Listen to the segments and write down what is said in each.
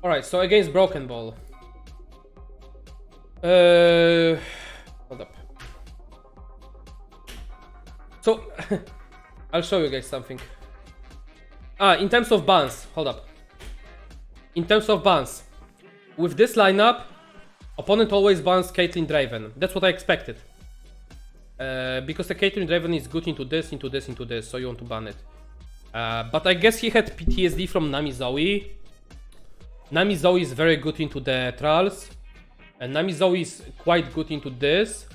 Alright, so against Broken Ball. Hold up. So, I'll show you guys something. In terms of bans, hold up. In terms of bans, with this lineup, opponent always bans Caitlyn Draven. That's what I expected. Because the Caitlyn Draven is good into this, so you want to ban it. But I guess he had PTSD from Nami Zoe. Nami Zoe is very good into the Thralls. And Nami Zoe is quite good into this.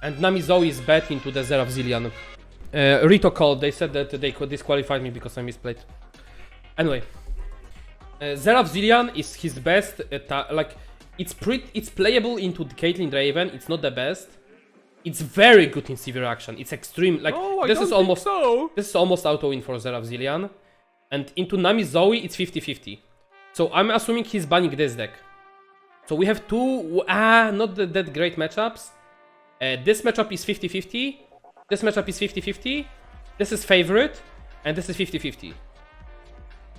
And Nami Zoe is bad into the Xerath Zillion. Rito called, they said that they could disqualify me because I misplayed. Anyway. Xerath Zillion is his best, like, it's playable into the Caitlyn Draven, it's not the best. It's very good in Sivir action, it's extreme, like, this is almost auto win for Xerath Zillion. And into Nami Zoe, it's 50-50. So I'm assuming he's banning this deck. So we have two, not that great matchups. This matchup is 50-50. This matchup is 50-50. This is favorite. And this is 50-50.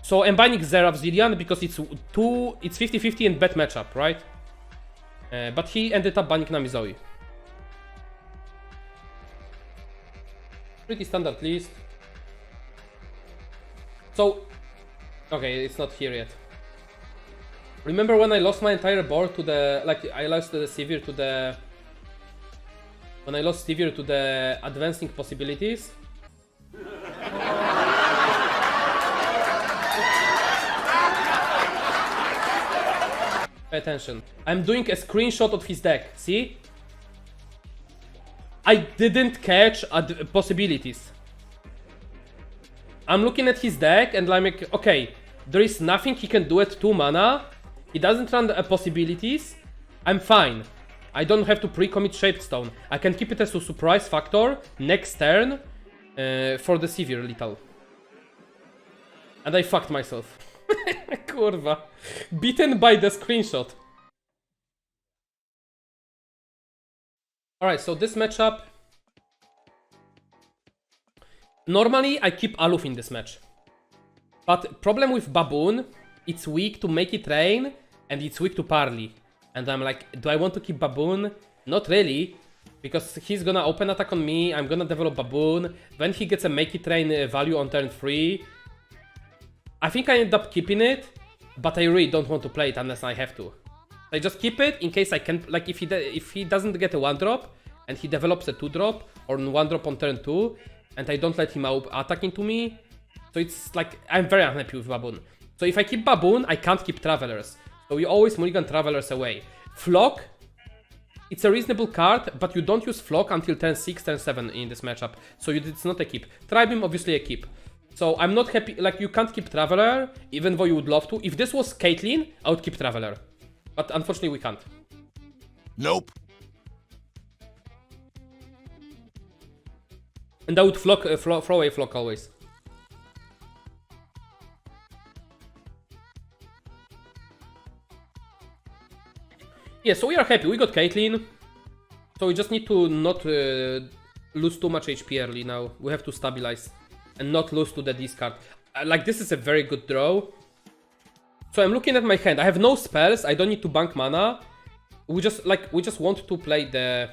So I'm banning Xerath Zillion because it's 50-50 and bad matchup, right? But he ended up banning Nami Zoe. Pretty standard list. So, okay, it's not here yet. Remember when I lost my entire board to the, like, I lost the Sivir to the, when I lost Sivir to the advancing possibilities? Pay attention. I'm doing a screenshot of his deck, see? I didn't catch possibilities. I'm looking at his deck and I'm like, okay, there is nothing he can do at 2 mana. He doesn't run the possibilities. I'm fine. I don't have to pre-commit Shaped Stone. I can keep it as a surprise factor next turn for the Sivir lethal. And I fucked myself. Kurwa. Beaten by the screenshot. Alright, so this matchup. Normally, I keep Aloof in this match. But problem with Baboon, it's weak to Make It Rain, and it's weak to Parley. And I'm like, do I want to keep Baboon? Not really, because he's gonna open attack on me, I'm gonna develop Baboon, then he gets a Make It Rain value on turn 3. I think I end up keeping it, but I really don't want to play it unless I have to. I just keep it in case I can, like if he doesn't get a 1-drop, and he develops a 2-drop, or 1-drop on turn 2, and I don't let him out attack into me. So it's like, I'm very unhappy with Baboon. So if I keep Baboon, I can't keep Travelers. So we always mulligan Travelers away. Flock, it's a reasonable card, but you don't use Flock until turn 6, turn 7 in this matchup. So it's not a keep. Tribeam, obviously a keep. So I'm not happy, like you can't keep Traveler, even though you would love to. If this was Caitlyn, I would keep Traveler. But unfortunately we can't. Nope. And I would throw away Flock always. Yeah, so we are happy. We got Caitlyn. So we just need to not lose too much HP early now. We have to stabilize and not lose to the discard. Like, this is a very good draw. So I'm looking at my hand. I have no spells. I don't need to bank mana. We just want to play the...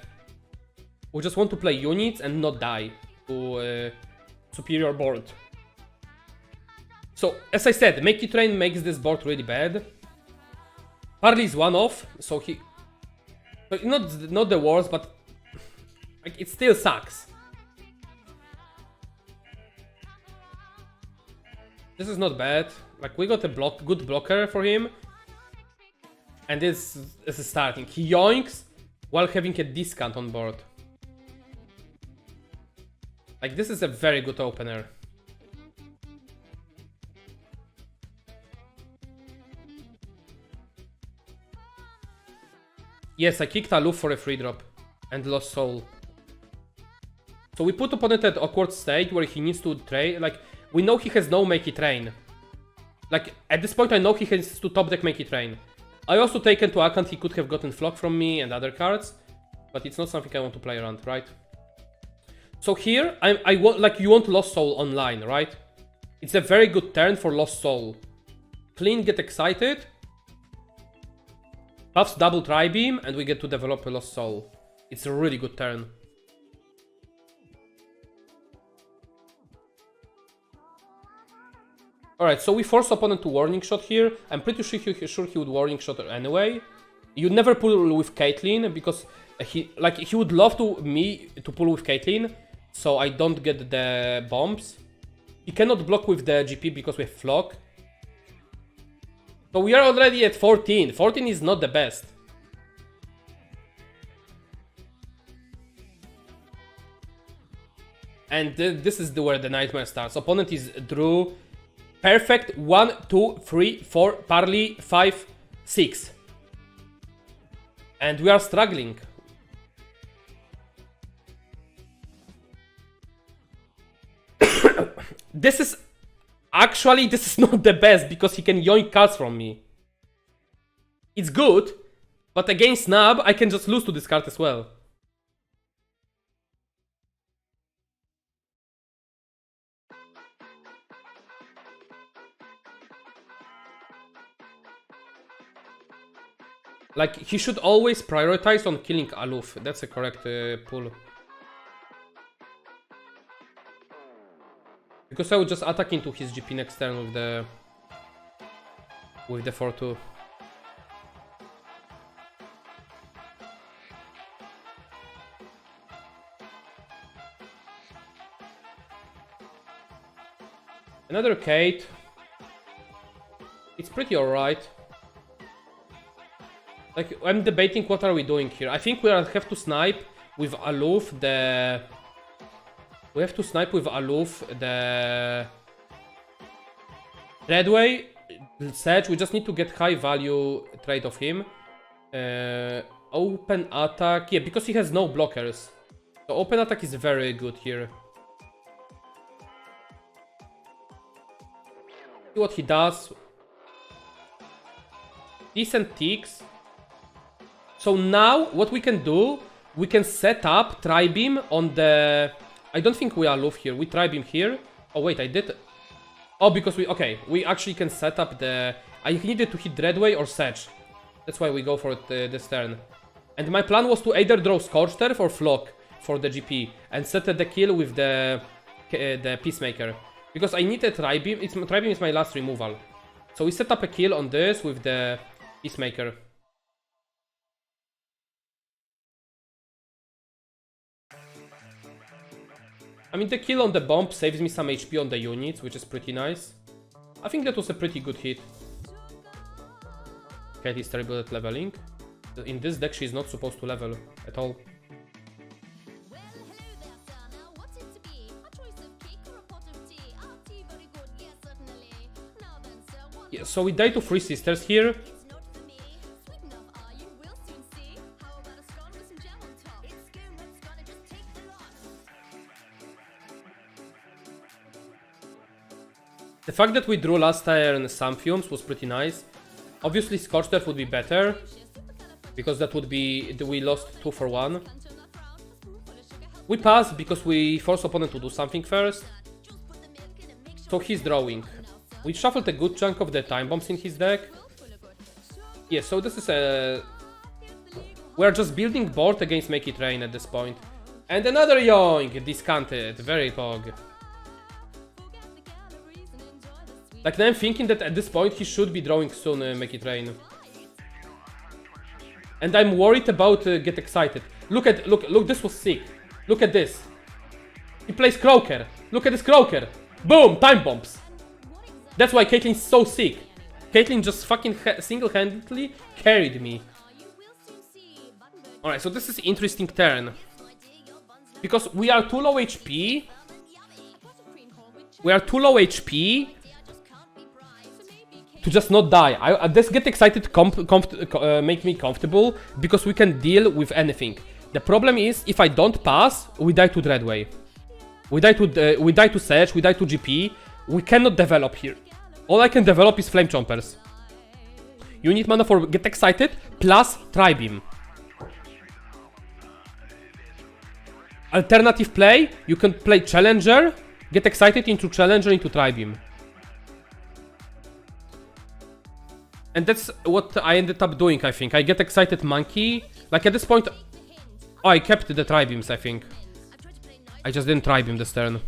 We just want to play units and not die to superior board. So, as I said, Make It Rain makes this board really bad. Parley is 1-off, so he... Not the worst, but... Like, it still sucks. This is not bad. Like, we got a good blocker for him. And this is starting. He yoinks while having a discount on board. Like, this is a very good opener. Yes, I kicked Aloof for a free drop and lost soul. So we put opponent at awkward state where he needs to trade. Like, we know he has no Make It Rain. Like, at this point I know he has to top deck Make It Rain. I also take into account he could have gotten Flock from me and other cards, but it's not something I want to play around, right? So here, I want, like, you want Lost Soul online, right? It's a very good turn for Lost Soul. clean Get Excited, buffs double Tri-Beam, and we get to develop a Lost Soul. It's a really good turn. Alright, so we force opponent to Warning Shot here. I'm pretty sure he would Warning Shot anyway. You never pull with Caitlyn because he would love me to pull with Caitlyn, so I don't get the bombs. He cannot block with the GP because we have Flock. So we are already at 14. 14 is not the best. And this is where the nightmare starts. Opponent is Drew. Perfect. 1, 2, 3, 4, Parley, 5, 6. And we are struggling. This is not the best because he can yoink cards from me. It's good, but against Nab, I can just lose to this card as well. Like, he should always prioritize on killing Aloof. That's a correct pull. Because I would just attack into his GP next turn with the 4-2. Another Cait. It's pretty alright. Like, I'm debating what are we doing here. I think we have to snipe with Aloof the... We have to snipe with Aloof the... Redway, Sedge. We just need to get high value trade of him. Open attack. Yeah, because he has no blockers. So open attack is very good here. See what he does. Decent ticks. So now, what we can do, we can set up Tri-Beam on the... I don't think we Aloof here. We Tri-Beam here. Oh, wait, I did... Oh, because we... Okay, we actually can set up the... I needed to hit Dreadway or Sedge. That's why we go for it this turn. And my plan was to either draw Scorched Earth or Flock for the GP. And set the kill with the Peacemaker. Because I need a Tri-Beam. Tri-Beam is my last removal. So we set up a kill on this with the Peacemaker. I mean, the kill on the bomb saves me some HP on the units, which is pretty nice. I think that was a pretty good hit. Cait is terrible at leveling. In this deck, she's not supposed to level at all. Yeah, so we die to 3 sisters here. The fact that we drew last turn some fumes was pretty nice. Obviously Scorched Earth would be better, because that would be... we lost 2 for 1. We pass because we force opponent to do something first. So he's drawing. We shuffled a good chunk of the time bombs in his deck. Yeah, so this is a... We're just building board against Make It Rain at this point. And another yoink! Discounted. Very pog. Like, now I'm thinking that at this point he should be drawing soon, Make It Rain. And I'm worried about Get Excited. Look, this was sick. Look at this. He plays Croaker. Look at this Croaker. Boom, time bombs. That's why Caitlyn's so sick. Caitlyn just fucking single-handedly carried me. Alright, so this is interesting turn. Because we are too low HP. We are too low HP to just not die. This Get Excited make me comfortable because we can deal with anything. The problem is, if I don't pass, we die to Dreadway. We die to Sedge, we die to GP. We cannot develop here. All I can develop is Flame Chompers. You need mana for Get Excited plus Tri-Beam. Alternative play, you can play Challenger, Get Excited into Challenger into Tri-Beam. And that's what I ended up doing, I think. I get excited monkey. Like at this point... Oh, I kept the tri-beams, I think. I just didn't tri-beam this turn.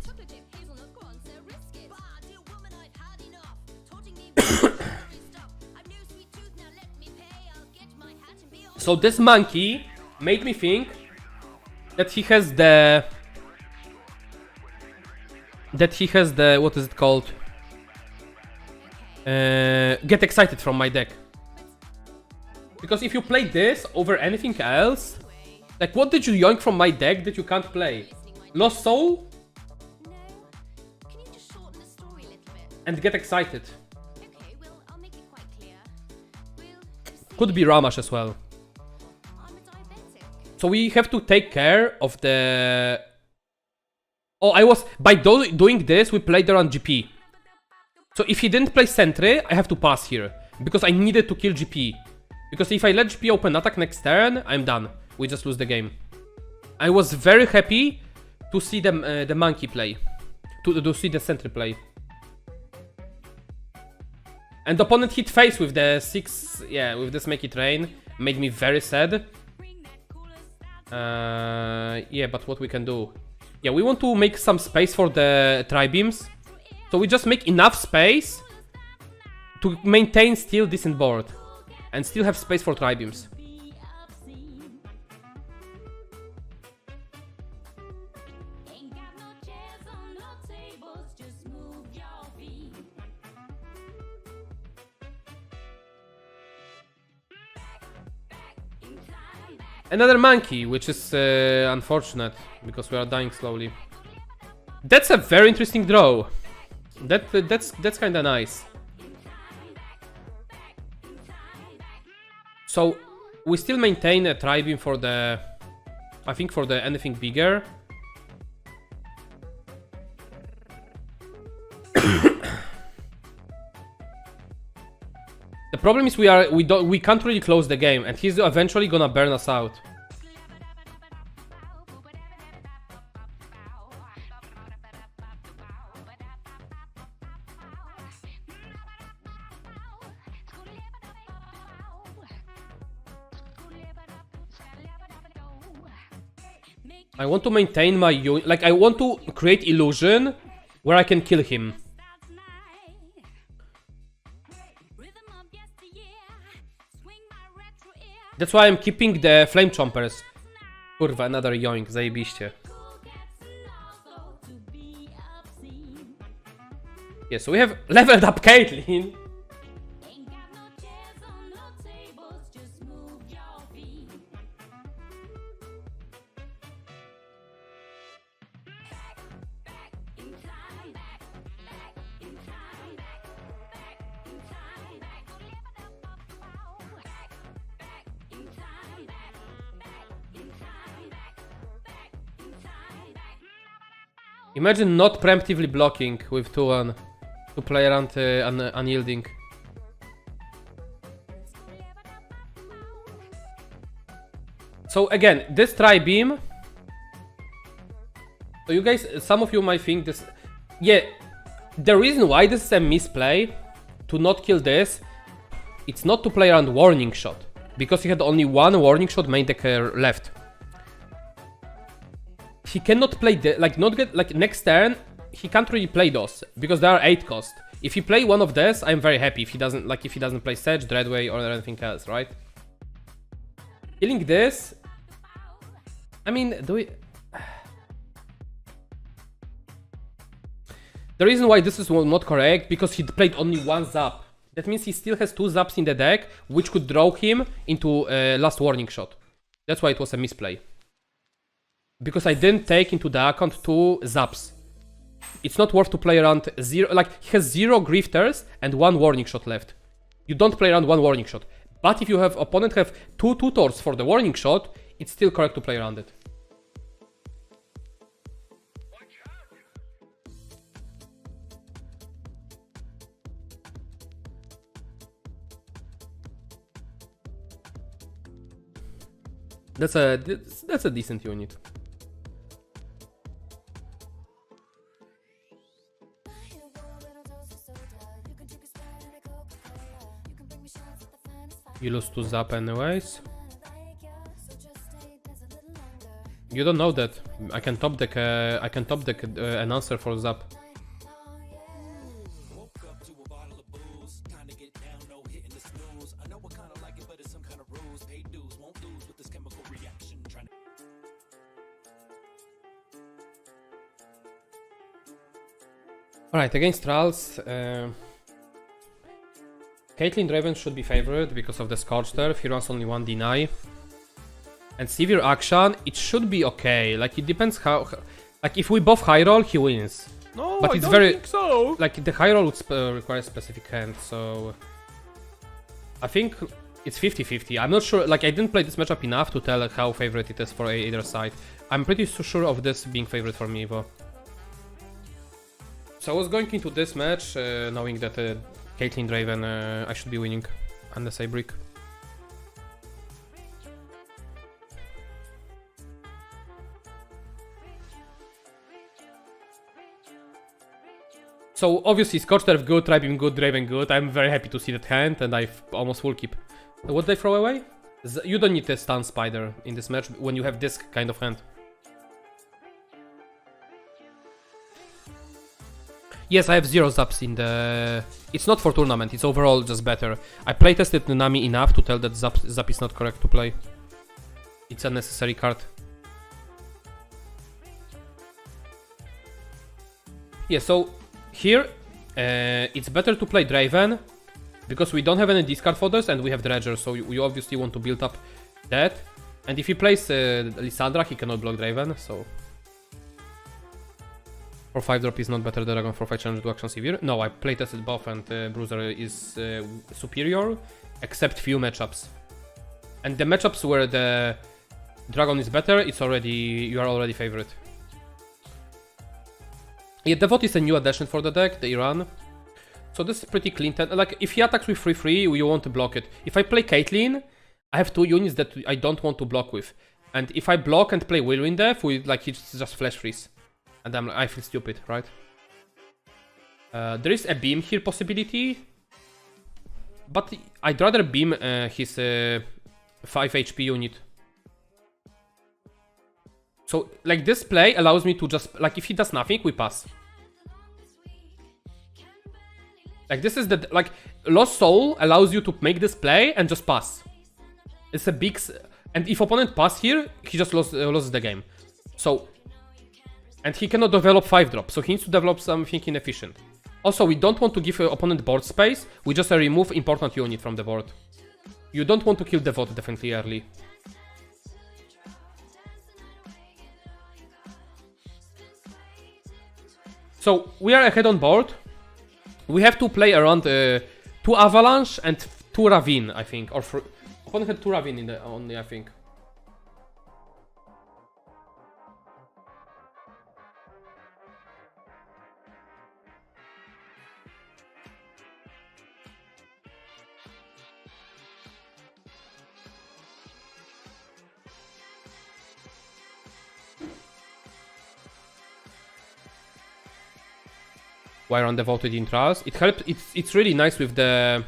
So this monkey made me think that he has the... What is it called? Get excited from my deck. Because if you play this over anything else, like what did you yoink from my deck that you can't play? Lost Soul? And get excited. Could be Ramash as well. So we have to take care of the... Oh, by doing this, we played around GP. So if he didn't play Sentry, I have to pass here. Because I needed to kill GP. Because if I let GP open attack next turn, I'm done. We just lose the game. I was very happy to see the monkey play. To see the Sentry play. And the opponent hit face with the 6... Yeah, with this Make It Rain. Made me very sad. Yeah, but what we can do? Yeah, we want to make some space for the tri-beams. So we just make enough space to maintain still decent board. And still have space for tri-beams. Another monkey, which is unfortunate, because we are dying slowly. That's a very interesting draw. That's kinda nice. So, we still maintain a tri-beam for the... I think for the anything bigger. The problem is we can't really close the game, and he's eventually gonna burn us out. I want to maintain my like I want to create illusion where I can kill him. That's why I'm keeping the Flame Chompers. Kurwa, another yoink, zajebiście. Yeah, so we have leveled up Caitlyn. Imagine not preemptively blocking with 2-1 to play around unyielding. So again, this tri-beam. So you guys, some of you might think this... Yeah, the reason why this is a misplay to not kill this, it's not to play around warning shot. Because he had only one warning shot main deck left. He cannot play the next turn. He can't really play those because they are 8 cost. If he play one of these, I'm very happy. If he doesn't play Sedge, Dreadway, or anything else, right? Killing this, I mean, the reason why this is not correct because he played only one zap. That means he still has 2 zaps in the deck, which could draw him into last warning shot. That's why it was a misplay. Because I didn't take into the account 2 zaps. It's not worth to play around 0... Like, he has 0 grifters and 1 warning shot left. You don't play around 1 warning shot. But if you have opponent have 2 tutors for the warning shot, it's still correct to play around it. That's a decent unit. You lose to Zap anyways. You don't know that. I can top deck an answer for Zap. Alright, against Thralls, Caitlyn Draven should be favored because of the Scorched Earth. He runs only one deny. And Sivir Akshan, it should be okay. Like, it depends how... Like, if we buff high roll, he wins. No, But I it's don't very- think so. Like, the high roll would require a specific hand, so... I think it's 50-50. I'm not sure, like, I didn't play this matchup enough to tell how favorite it is for either side. I'm pretty sure of this being favorite for me, though. So I was going into this match knowing that Caitlyn Draven, I should be winning unless I brick. So obviously Scorched Earth good, Tribeam good, Draven good. I'm very happy to see that hand and I almost full keep. What did I throw away? You don't need a stun spider in this match when you have this kind of hand. Yes, I have 0 zaps in the... It's not for tournament, it's overall just better. I playtested the Nami enough to tell that zap is not correct to play. It's a necessary card. Yeah, so here it's better to play Draven because we don't have any discard foders and we have Dredger, so you obviously want to build up that. And if he plays Lissandra, he cannot block Draven, so... For 5 drop is not better than Dragon for 5 challenge to Akshan Sivir. No, I playtested both and Bruiser is superior, except few matchups. And the matchups where the Dragon is better, you are already favorite. Yeah, Devote is a new addition for the deck, the Iran. So this is pretty clean. Like, if he attacks with 3-3, you want to block it. If I play Caitlyn, I have 2 units that I don't want to block with. And if I block and play Whirlwind Death, it's just flash freeze. And I feel stupid, right? There is a beam here possibility. But I'd rather beam his 5 HP unit. So, like, this play allows me to just... Like, if he does nothing, we pass. Like, this is the... Like, Lost Soul allows you to make this play and just pass. It's a big... And if opponent pass here, he just loses the game. So... And he cannot develop 5 drop, so he needs to develop something inefficient. Also, we don't want to give opponent board space, we just remove important unit from the board. You don't want to kill Devote definitely early. So, we are ahead on board. We have to play around 2 Avalanche and 2 Ravine, I think. Or opponent had 2 Ravine in the only, I think. Wire on Devoted in Trials. It helps. It's really nice with the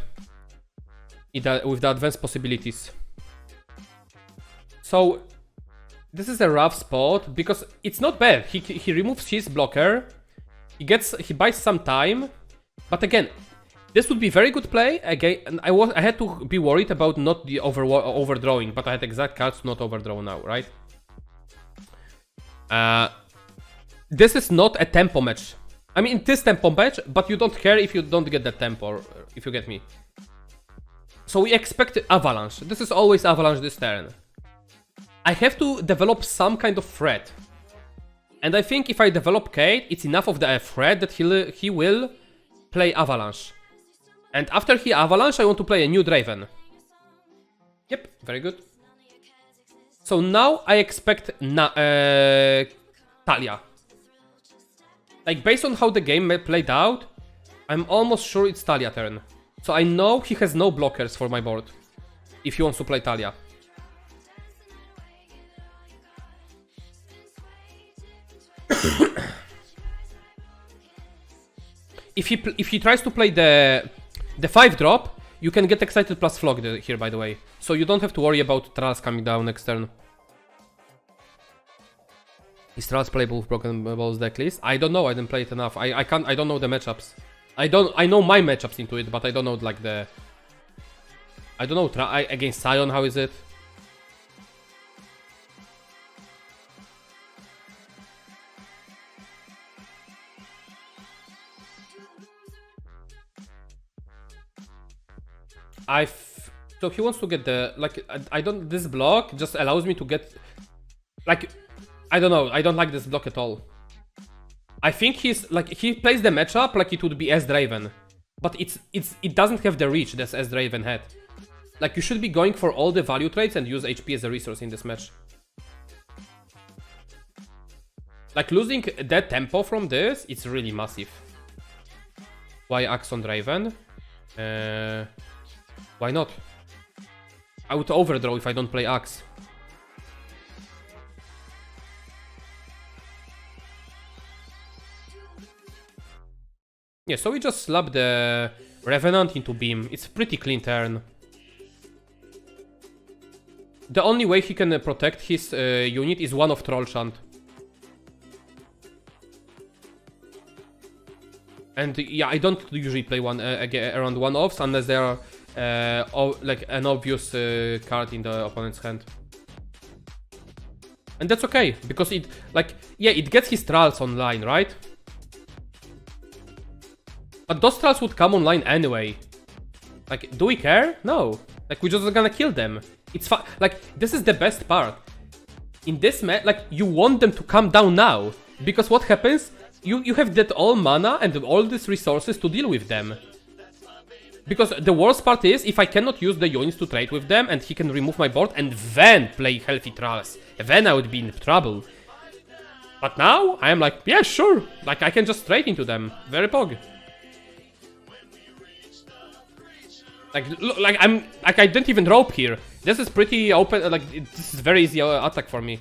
advanced possibilities. So this is a rough spot because it's not bad. He removes his blocker. He buys some time, but again, this would be very good play again. And I had to be worried about not the overdrawing, but I had exact cards to not overdraw now, right? This is not a tempo match. I mean, it is tempo match, but you don't care if you don't get that tempo, if you get me. So we expect Avalanche. This is always Avalanche this turn. I have to develop some kind of threat. And I think if I develop Cait, it's enough of the threat that he will play Avalanche. And after he Avalanche, I want to play a new Draven. Yep, very good. So now I expect Talia. Like, based on how the game played out, I'm almost sure it's Talia turn. So I know he has no blockers for my board, if he wants to play Talia. If he tries to play the 5 drop, You can get excited plus flock here, by the way. So you don't have to worry about Tralls coming down next turn. Is Tralls playable with Broken Balls Decklist? I don't know, I didn't play it enough. I don't know the matchups. I know my matchups into it, but I don't know like the... I don't know, against Sion, how is it? So he wants to get the, like, I don't, this block just allows me to get, like, I don't know, I don't like this block at all. I think he's, like, he plays the matchup like it would be as Draven, but it doesn't have the reach that as Draven had. Like, you should be going for all the value trades and use HP as a resource in this match. Like, losing that tempo from this, it's really massive. Why Axe on Draven? Why not? I would overdraw if I don't play Axe. Yeah, so we just slap the Revenant into Beam. It's a pretty clean turn. The only way he can protect his unit is one of Troll Chant. And yeah, I don't usually play around one-offs unless they are like an obvious card in the opponent's hand. And that's okay, because it, like, yeah, it gets his Tralls online, right? But those Tralls would come online anyway. Like, do we care? No. Like, we're just gonna kill them. It's fun. Like, this is the best part. In this match, like, you want them to come down now. Because what happens? You have that all mana and all these resources to deal with them. Because the worst part is, if I cannot use the units to trade with them and he can remove my board and then play healthy Tralls, then I would be in trouble. But now, I am like, yeah, sure. Like, I can just trade into them. Very pog. Like, look, like, I didn't even rope here. This is pretty open, like, this is very easy attack for me.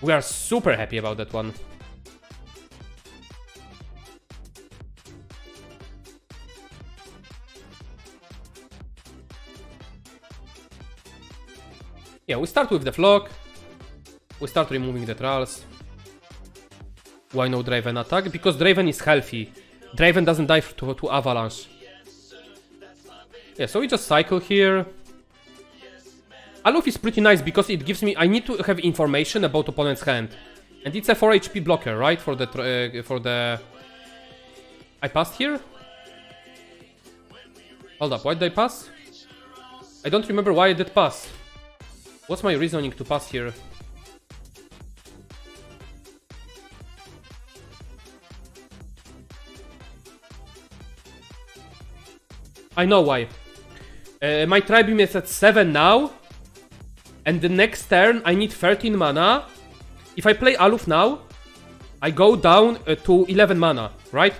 We are super happy about that one. Yeah, we start with the flock. We start removing the Tralls. Why no Draven attack? Because Draven is healthy. Draven doesn't die to Alanzq. Yeah, so we just cycle here. Alanzq is pretty nice because it gives me... I need to have information about opponent's hand. And it's a 4 HP blocker, right? For the... I passed here? Hold up, why did I pass? I don't remember why I did pass. What's my reasoning to pass here? I know why. My Tribeam is at 7 now. And the next turn I need 13 mana. If I play Alanzq now, I go down to 11 mana, right?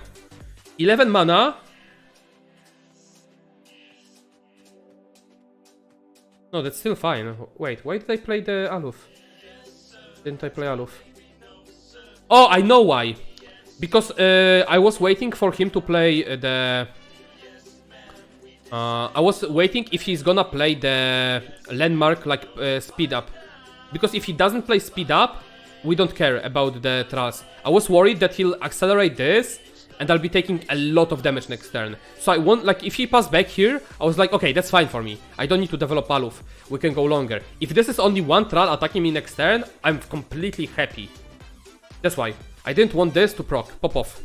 11 mana. No, that's still fine. Wait, why did I play the Alanzq? Didn't I play Alanzq? Oh, I know why. Because I was waiting for him to play the... I was waiting if he's gonna play the landmark, like, speed up. Because if he doesn't play speed up, we don't care about the Tralls. I was worried that he'll accelerate this, and I'll be taking a lot of damage next turn. So I want, like, if he passed back here, I was like, okay, that's fine for me. I don't need to develop Alanzq. We can go longer. If this is only one Trall attacking me next turn, I'm completely happy. That's why. I didn't want this to pop off.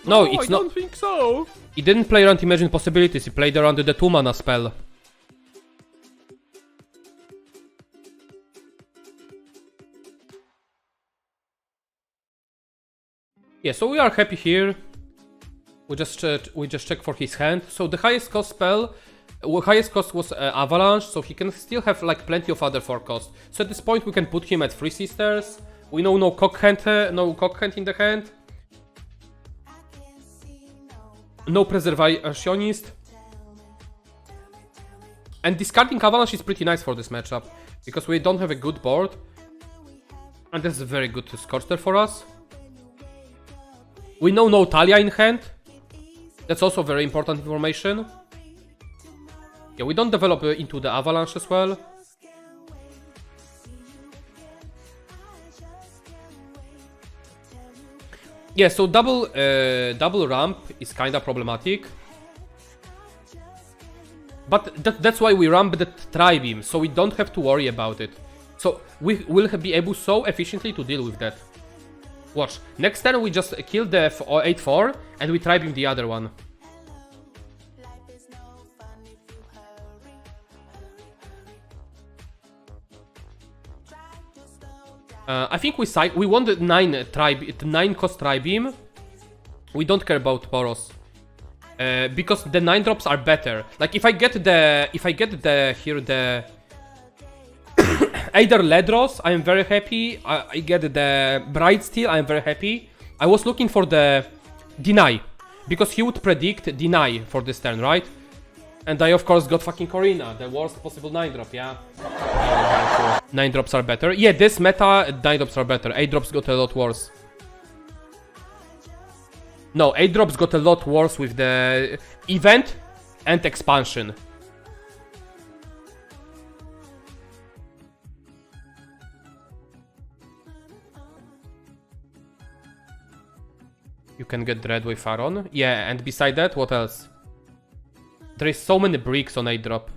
No, it's not. I don't think so. He didn't play around Imagine Possibilities, he played around the 2 mana spell. Yeah, so we are happy here. We just check for his hand. So the highest cost spell, highest cost was Avalanche, so he can still have like plenty of other 4 costs. So at this point we can put him at 3 Sisters. We know no cock hand in the hand. No Preservationist. And discarding Avalanche is pretty nice for this matchup, because we don't have a good board. And this is a very good Scorcher for us. We know no Talia in hand. That's also very important information. Yeah, we don't develop into the Avalanche as well. Yeah, so double ramp is kinda problematic. But that's why we ramp the Tri-Beam, so we don't have to worry about it. So we will be able so efficiently to deal with that. Watch, next turn we just kill the 8-4 and we Tri-Beam the other one. I think we want the 9 cost Tri-Beam. We don't care about Boros. Because the 9 drops are better. Like if I get the either Ledros, I am very happy. I get the Bright Steel, I am very happy. I was looking for the Deny, because he would predict Deny for this turn, right? And I of course got fucking Corina, the worst possible 9 drop, yeah? 9 drops are better. Yeah, this meta, 9 drops are better. 8 drops got a lot worse. No, 8 drops got a lot worse with the event and expansion. You can get Dreadwave Faron. Yeah, and beside that, what else? There is so many bricks on 8 drop.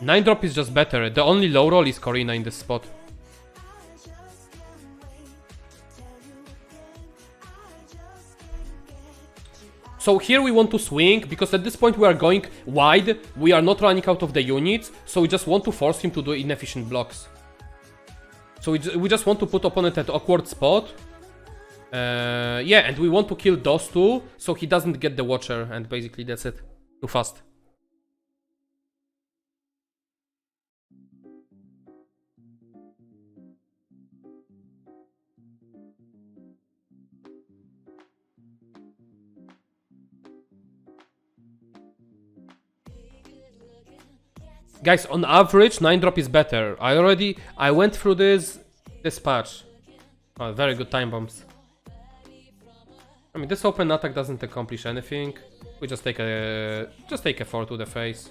9 drop is just better. The only low roll is Corina in this spot. So here we want to swing, because at this point we are going wide, we are not running out of the units, so we just want to force him to do inefficient blocks. So we just want to put opponent at awkward spot. Yeah, and we want to kill those two, so he doesn't get the Watcher, and basically that's it. Too fast. Guys, on average, 9 drop is better. I went through this patch. Oh, very good time bombs. I mean, this open attack doesn't accomplish anything. We just take a 4 to the face.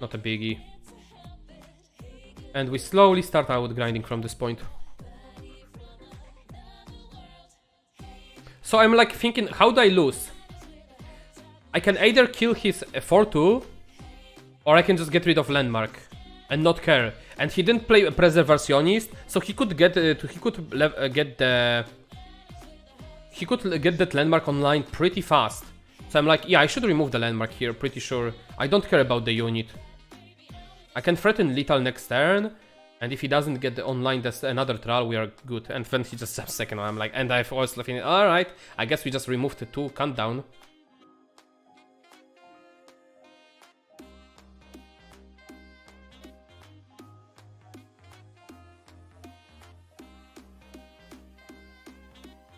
Not a biggie. And we slowly start out grinding from this point. So I'm like thinking, how do I lose? I can either kill his 4-2, or I can just get rid of Landmark and not care. And he didn't play a Preservationist, so he could get that Landmark online pretty fast. So I'm like, yeah, I should remove the Landmark here, pretty sure. I don't care about the unit. I can threaten Lethal next turn, and if he doesn't get the online, that's another trial, we are good. And then he just steps second, I'm like, and I've always left in it. Alright, I guess we just removed the 2 countdown.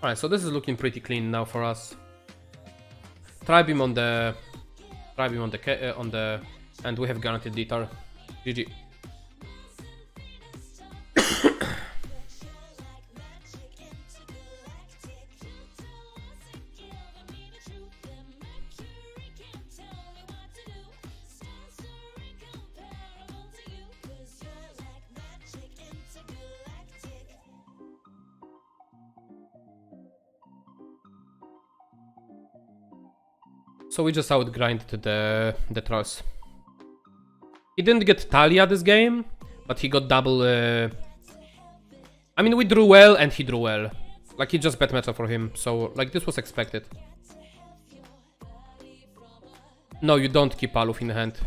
Alright, so this is looking pretty clean now for us. Tri-Beam on the and we have guaranteed Detar. GG. So we just outgrinded the trolls. He didn't get Talia this game, but he got double... I mean, we drew well and he drew well. Like, he just bet meta for him, so, like, this was expected. No, you don't keep Aluf in hand.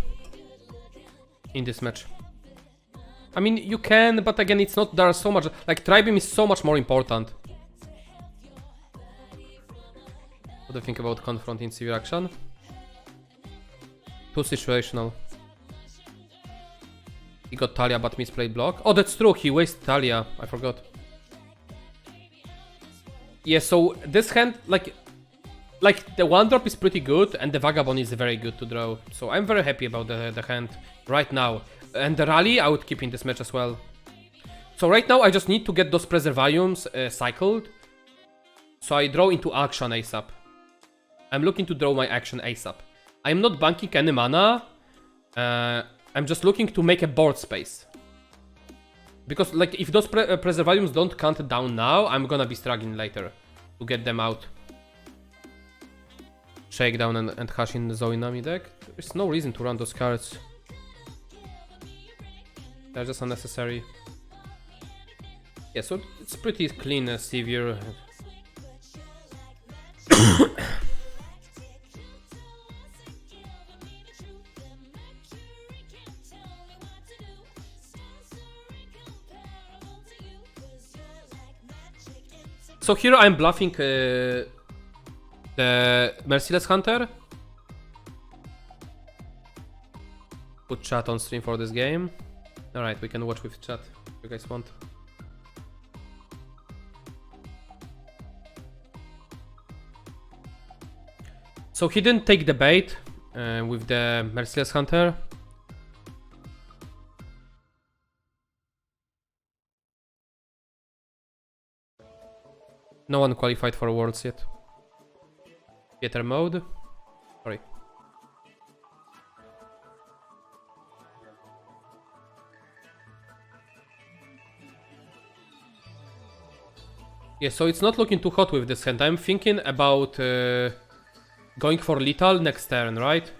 In this match. I mean, you can, but again, it's not... There's so much... Like, Tri-Beam is so much more important. What do you think about confronting Sivir Akshan? Too situational. He got Talia but misplayed block. Oh, that's true, he wasted Talia. I forgot. Yeah, so this hand, like... Like, the 1-drop is pretty good, and the Vagabond is very good to draw. So I'm very happy about the hand right now. And the Rally, I would keep in this match as well. So right now, I just need to get those Preservariums cycled. So I draw into Akshan ASAP. I'm looking to draw my action ASAP. I'm not banking any mana. I'm just looking to make a board space. Because, like, if those Preservariums don't count down now, I'm gonna be struggling later to get them out. Shakedown and Hash in the Zoe Nami deck. There's no reason to run those cards. They're just unnecessary. Yeah, so it's pretty clean, Sivir. So here I'm bluffing the Merciless Hunter. Put chat on stream for this game. Alright, we can watch with chat if you guys want. So he didn't take the bait with the Merciless Hunter. No one qualified for Worlds yet. Theater mode. Sorry. Yeah, so it's not looking too hot with this hand. I'm thinking about going for lethal next turn, right?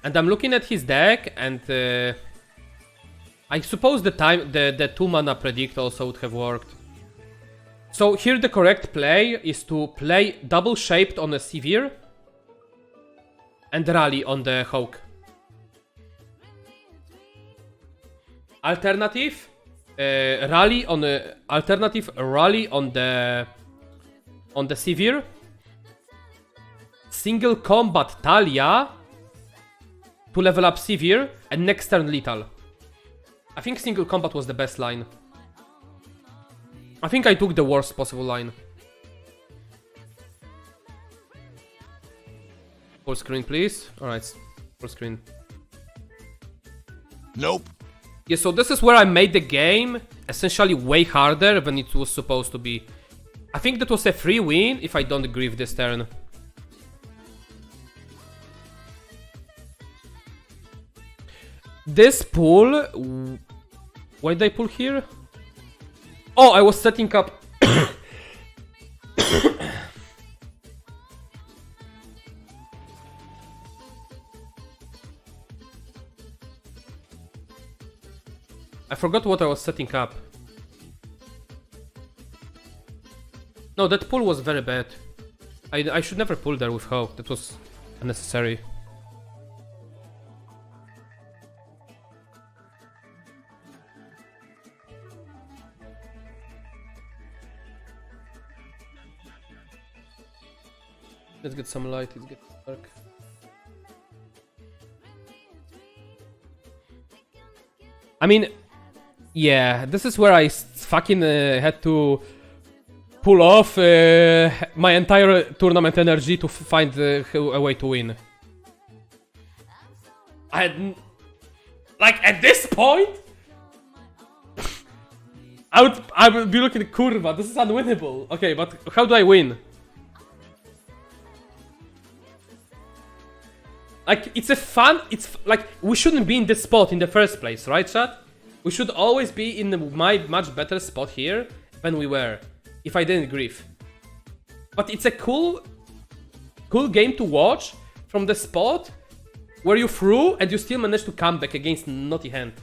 And I'm looking at his deck, and I suppose the 2 mana predict also would have worked. So here the correct play is to play double shaped on a Sivir and rally on the Hawk. Alternative rally on the Sivir. Single combat Talia to level up Sivir and next turn lethal. I think single combat was the best line. I think I took the worst possible line. Full screen, please. Alright, full screen. Nope. Yeah, so this is where I made the game essentially way harder than it was supposed to be. I think that was a free win if I don't grieve this turn. This pull... Why did I pull here? Oh, I was setting up... I forgot what I was setting up. No, that pull was very bad. I should never pull there with Hawk. That was unnecessary. Let's get some light, it's getting dark. I mean, yeah, this is where I fucking had to pull off my entire tournament energy to find a way to win. I had... Like, at this point? I would be looking at Kurva, this is unwinnable. Okay, but how do I win? Like, it's like, we shouldn't be in this spot in the first place, right, chat? We should always be in my much better spot here than we were, if I didn't grief. But it's a cool game to watch from the spot where you threw and you still managed to come back against naughty hand.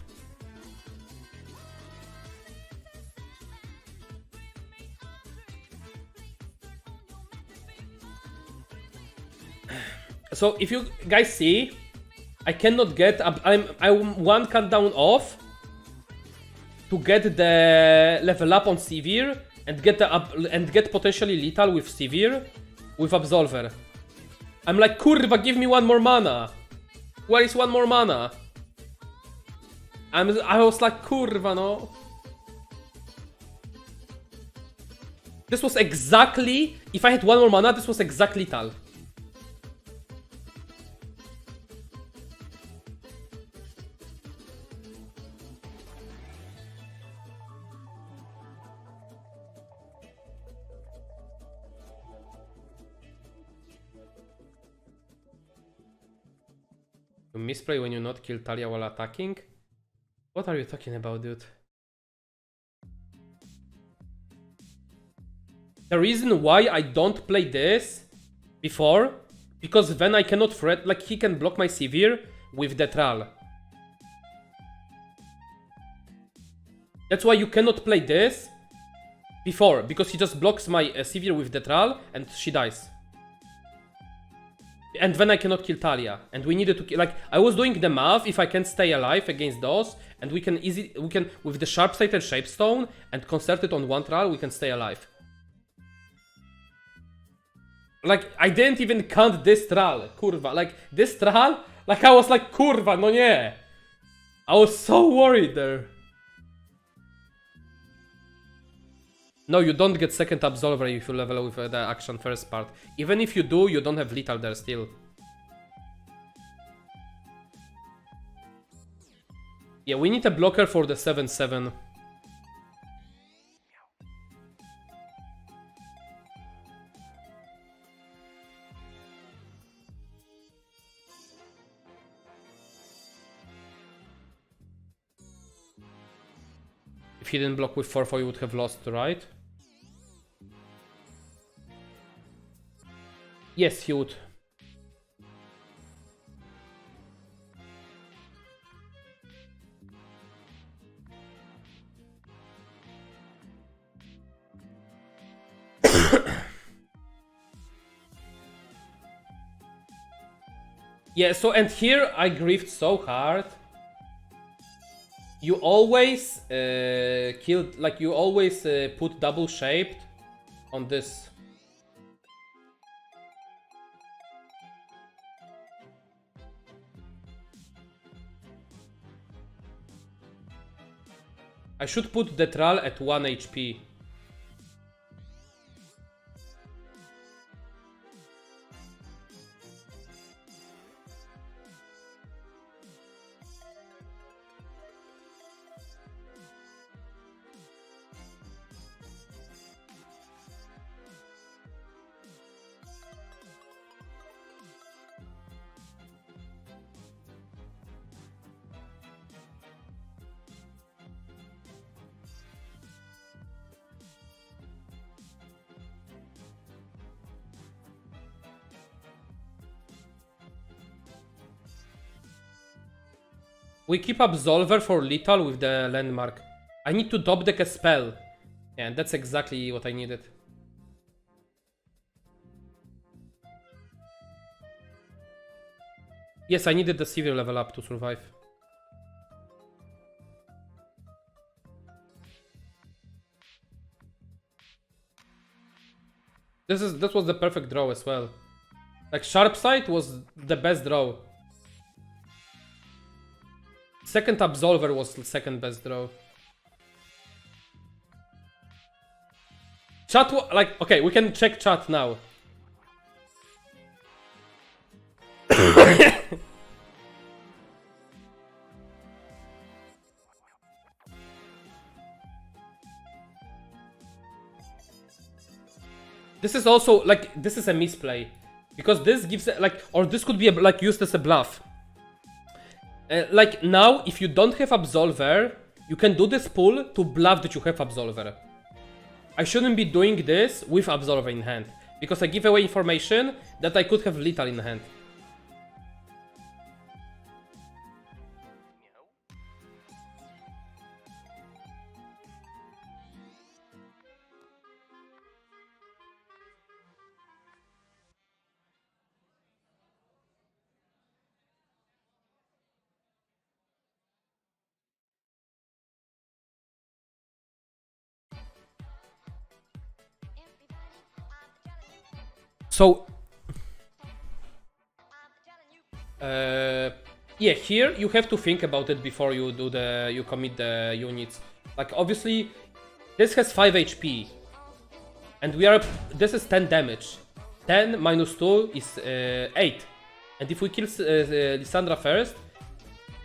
So if you guys see, I cannot get I'm one countdown off to get the level up on Sivir and get potentially lethal with Sivir with Absolver. I'm like, kurwa, give me one more mana. Where is one more mana? I was like, kurwa, no. This was exactly... If I had one more mana, this was exactly Tal. You misplay when you not kill Talia while attacking? What are you talking about, dude? The reason why I don't play this before, because then I cannot threat, like he can block my Sivir with the Thrall. That's why you cannot play this before, because he just blocks my Sivir with the Thrall and she dies. And then I cannot kill Talia. And we needed to kill, like, I was doing the math if I can stay alive against those, and we can with the Sharp-Sighted Shapestone and concert it on one Thrall, we can stay alive. Like, I didn't even count this Thrall, kurwa. Like, this Thrall, like, I was like, kurwa, no nie. I was so worried there. No, you don't get second Absolver if you level with the Akshan first part. Even if you do, you don't have lethal there still. Yeah, we need a blocker for the 7-7. If he didn't block with 4-4, you would have lost, right? Yes, he would. Yeah, so and here I griefed so hard. You always killed, like you always put double shaped on this. I should put the Thrall at 1 HP. We keep Absolver for lethal with the landmark. I need to top deck a spell. Yeah, and that's exactly what I needed. Yes, I needed the Sivir level up to survive. That was the perfect draw as well. Like Sharp Sight was the best draw. Second Absolver was the second best draw. Chat, like, okay, we can check chat now. This is also, like, this is a misplay. Because this gives, like, or this could be, like, used as a bluff. Like, now, if you don't have Absolver, you can do this pull to bluff that you have Absolver. I shouldn't be doing this with Absolver in hand, because I give away information that I could have lethal in hand. So, yeah, here you have to think about it before you do you commit the units. Like, obviously, this has 5 HP. And we are, this is 10 damage. 10 minus 2 is 8. And if we kill Lissandra first,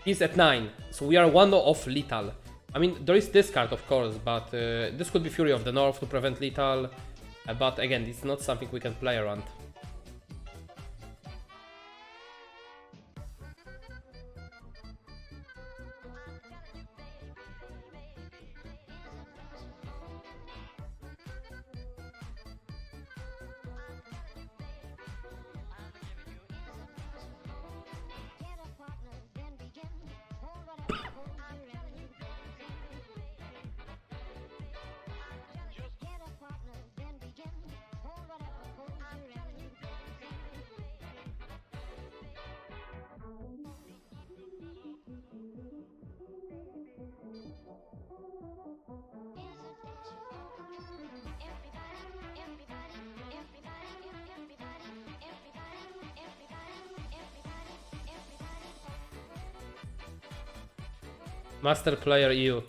he's at 9. So we are 1 off lethal. I mean, there is this card, of course, but this could be Fury of the North to prevent lethal. But again, it's not something we can play around. Master Player EU.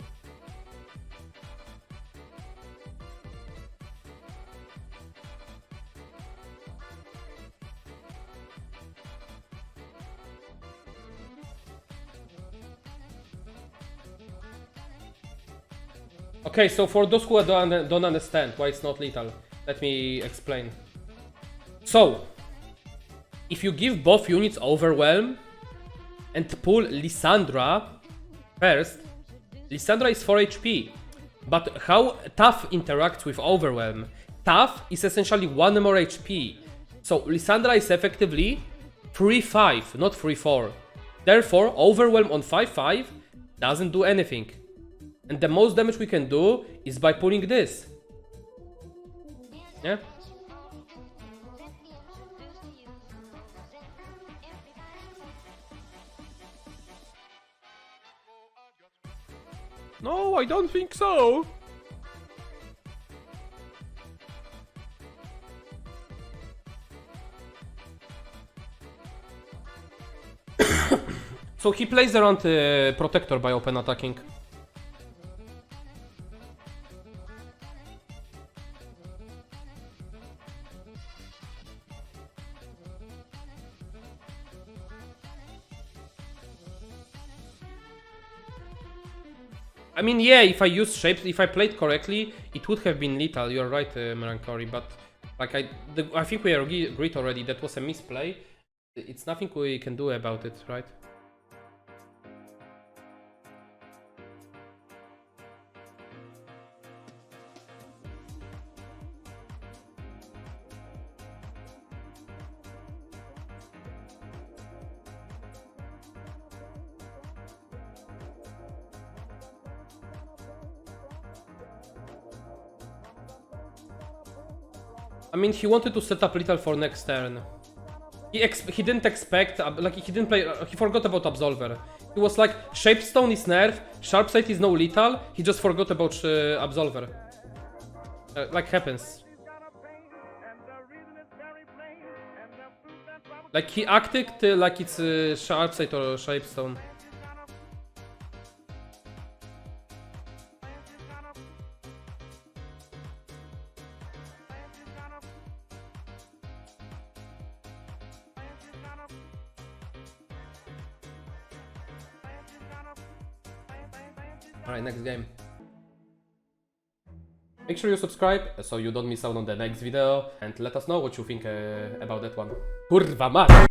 Okay, so for those who don't understand why it's not lethal, let me explain. So, if you give both units Overwhelm and pull Lissandra first, Lissandra is 4 HP, but how Tough interacts with Overwhelm? Tough is essentially 1 more HP, so Lissandra is effectively 3-5, not 3-4. Therefore, Overwhelm on 5-5 doesn't do anything. And the most damage we can do is by pulling this. Yeah? No, I don't think so. So he plays around Protector by open attacking. I mean, yeah, if I used shapes, if I played correctly, it would have been lethal. You're right, Merankori, but like I think we agreed already that was a misplay. It's nothing we can do about it, right? I mean, he wanted to set up lethal for next turn. He didn't expect, like he didn't play, he forgot about Absolver. He was like, Shapestone is nerf, Sharpsight is no lethal, he just forgot about Absolver. Like happens. Like he acted like it's Sharpsight or Shapestone. Alright, next game. Make sure you subscribe so you don't miss out on the next video and let us know what you think about that one. Kurwa mać!